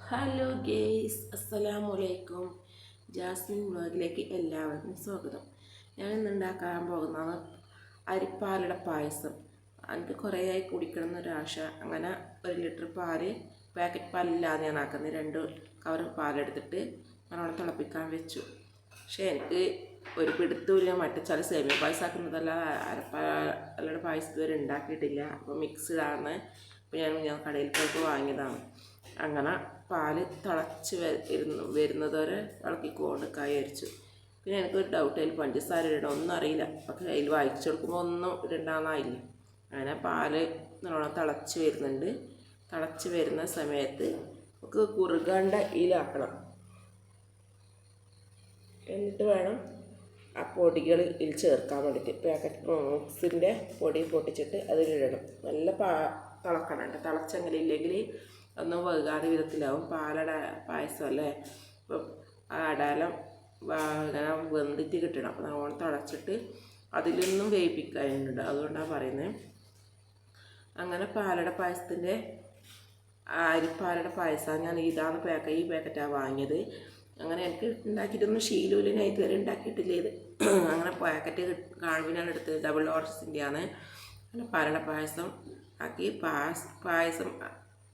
Hello guys, അസ്സലാമു അലൈക്കും. Jasmine വ്ലോഗിലേക്ക് എല്ലാവർക്കും സ്വാഗതം. ഞാൻ ഇന്ന് ഉണ്ടാക്കാൻ പോകുന്നത് അരിപ്പാലയുടെ പായസം. എനിക്ക് കുറേയായി കുടിക്കണം എന്നൊരാശ. അങ്ങനെ 1 ലിറ്റർ പാല്, പാക്കറ്റ് പാലില്ലാതെ ഞാൻ ആക്കുന്നത് 2 കവർ പാലെടുത്തിട്ട് നല്ലോണം തിളപ്പിക്കാൻ വെച്ചു. പക്ഷേ എനിക്ക് ഒരു പിടുത്തമില്ല. മറ്റേ ചില സേമിയ പായസം ആക്കുന്നതല്ല, അരിപ്പാലയുടെ പായസം ഇതുവരെ ഉണ്ടാക്കിയിട്ടില്ല. അപ്പോൾ മിക്സ്ഡാണ്. അപ്പോൾ ഞാൻ കടയിൽ പോയിട്ട് വാങ്ങിയതാണ്. അങ്ങനെ പാല് തിളച്ച് വരുന്നതുവരെ ഇളക്കിക്കൊണ്ട് കയറിച്ചു. പിന്നെ എനിക്കൊരു ഡൗട്ട്, അതിൽ പഞ്ചസാര ഇടണം ഒന്നും അറിയില്ല. പക്ഷേ അതിൽ വായിച്ചു കൊടുക്കുമ്പോൾ ഒന്നും ഇടണ്ടാന്നായില്ല. അങ്ങനെ പാല് നല്ലോണം തിളച്ച് വരുന്നുണ്ട്. തിളച്ച് വരുന്ന സമയത്ത് നമുക്ക് കുറുകണ്ട ഇതിലാക്കണം. എന്നിട്ട് വേണം ആ പൊടികൾ ഇതിൽ ചേർക്കാൻ വേണ്ടിയിട്ട്. പാക്കറ്റ് മിക്സിൻ്റെ പൊടി പൊട്ടിച്ചിട്ട് അതിലിടണം. നല്ല തിളക്കണം. തിളച്ചെങ്കിലും ഇല്ലെങ്കിൽ ഒന്നും വൈകാതെ വിധത്തിലാവും. പായസം അല്ലേ, അപ്പം ആ അടയാളം ഇങ്ങനെ വെന്തിട്ട് കിട്ടണം. അപ്പം നല്ലോണം തിളച്ചിട്ട് അതിലൊന്നും വേവിപ്പിക്കാനുണ്ട്. അതുകൊണ്ടാണ് പറയുന്നത്. അങ്ങനെ പാലട പായസത്തിൻ്റെ അരിപ്പാലട പായസം ഞാൻ ഇതാണ് ഈ പാക്കറ്റാണ് വാങ്ങിയത്. അങ്ങനെ എനിക്ക് ഉണ്ടാക്കിയിട്ടൊന്നും ശീലമില്ല. ഞാൻ ഇതുവരെ ഉണ്ടാക്കിയിട്ടില്ല ഇത്. അങ്ങനെ പാക്കറ്റ് കാണുവിനാണ് എടുത്തത്. ഡബിൾ ഓർഡേഴ്സിൻ്റെയാണ്. അങ്ങനെ പാലട പായസം ആക്കി പായസം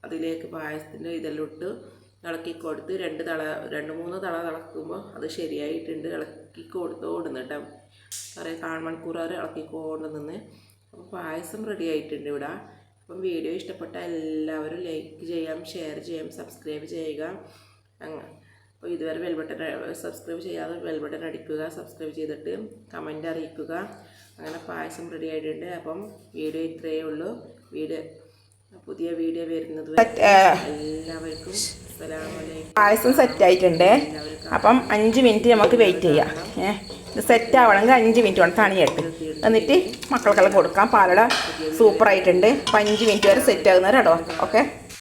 അതിലേക്ക് പായസത്തിൻ്റെ ഇതെല്ലാം ഇട്ട് ഇളക്കി കൊടുത്ത് 2-3 തള തിളക്കുമ്പോൾ അത് ശരിയായിട്ടുണ്ട്. ഇളക്കി കൊടുത്തോടുന്നു കേട്ടോ. കുറേ കാൽമണിക്കൂർ വരെ ഇളക്കിക്കൊണ്ട് നിന്ന്. അപ്പോൾ പായസം റെഡി ആയിട്ടുണ്ട് ഇവിടെ. അപ്പം വീഡിയോ ഇഷ്ടപ്പെട്ട എല്ലാവരും ലൈക്ക് ചെയ്യാം, ഷെയർ ചെയ്യാം, സബ്സ്ക്രൈബ് ചെയ്യുക. അപ്പോൾ ഇതുവരെ ബെൽ ബട്ടൺ സബ്സ്ക്രൈബ് ചെയ്യാതെ ബെൽ ബട്ടൺ അടിക്കുക. സബ്സ്ക്രൈബ് ചെയ്തിട്ട് കമൻറ്റ് അറിയിക്കുക. അങ്ങനെ പായസം റെഡി ആയിട്ടുണ്ട്. അപ്പം വീഡിയോ ഇത്രയേ ഉള്ളൂ. പുതിയ വീഡിയോ വരുന്നത് എല്ലാവർക്കും പായസം സെറ്റായിട്ടുണ്ട്. അപ്പം 5 മിനിറ്റ് നമുക്ക് വെയിറ്റ് ചെയ്യാം. ഇത് സെറ്റ് ആവണമെങ്കിൽ 5 മിനിറ്റ് വേണം തണിയെടുത്ത്. എന്നിട്ട് മക്കൾക്കെല്ലാം കൊടുക്കാം. പാലട സൂപ്പറായിട്ടുണ്ട്. അപ്പം 5 മിനിറ്റ് വരെ സെറ്റ് ആകുന്നവരെ ഇടവാക്കാം. ഓക്കെ.